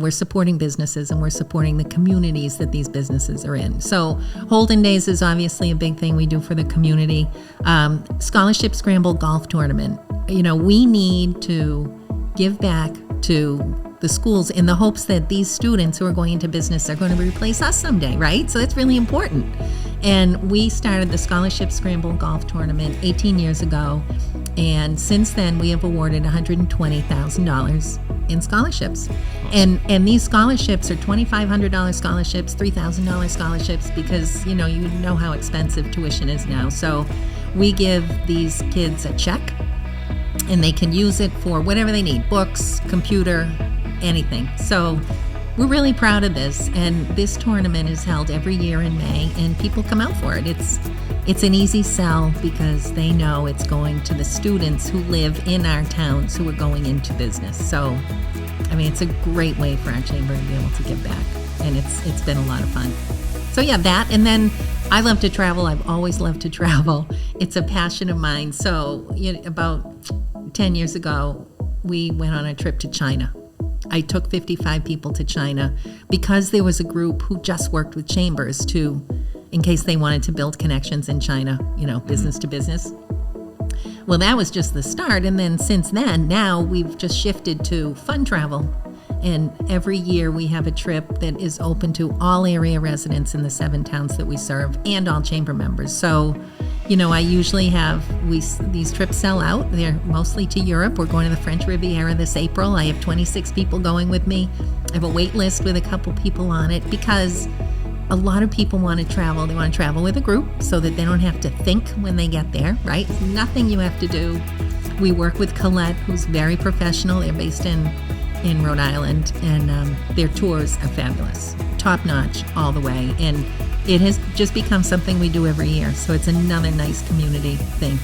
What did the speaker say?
We're supporting businesses and we're supporting the communities that these businesses are in. So Holden Days is obviously a big thing we do for the community. Scholarship Scramble Golf Tournament. We need to give back to the schools in the hopes that these students who are going into business are going to replace us someday, right? So that's really important. And we started the Scholarship Scramble Golf Tournament 18 years ago. And since then, we have awarded $120,000 in scholarships. And these scholarships are $2,500 scholarships, $3,000 scholarships, because, you know how expensive tuition is now. So we give these kids a check, and they can use it for whatever they need, books, computer, anything. So we're really proud of this, and this tournament is held every year in May, and people come out for it. It's an easy sell because they know it's going to the students who live in our towns who are going into business. So, it's a great way for our chamber to be able to give back, and it's been a lot of fun. So yeah, that, and then I love to travel. I've always loved to travel. It's a passion of mine. So about 10 years ago, we went on a trip to China. I took 55 people to China because there was a group who just worked with chambers in case they wanted to build connections in China, business to business. Well, that was just the start. And then since then, now we've just shifted to fun travel. And every year we have a trip that is open to all area residents in the 7 towns that we serve and all chamber members. So, I usually have these trips sell out. They're mostly to Europe. We're going to the French Riviera this April. I have 26 people going with me. I have a wait list with a couple people on it because a lot of people want to travel. They want to travel with a group so that they don't have to think when they get there, right? Nothing you have to do. We work with Colette, who's very professional. They're based in Rhode Island, and their tours are fabulous, top notch all the way. And it has just become something we do every year. So it's another nice community thing.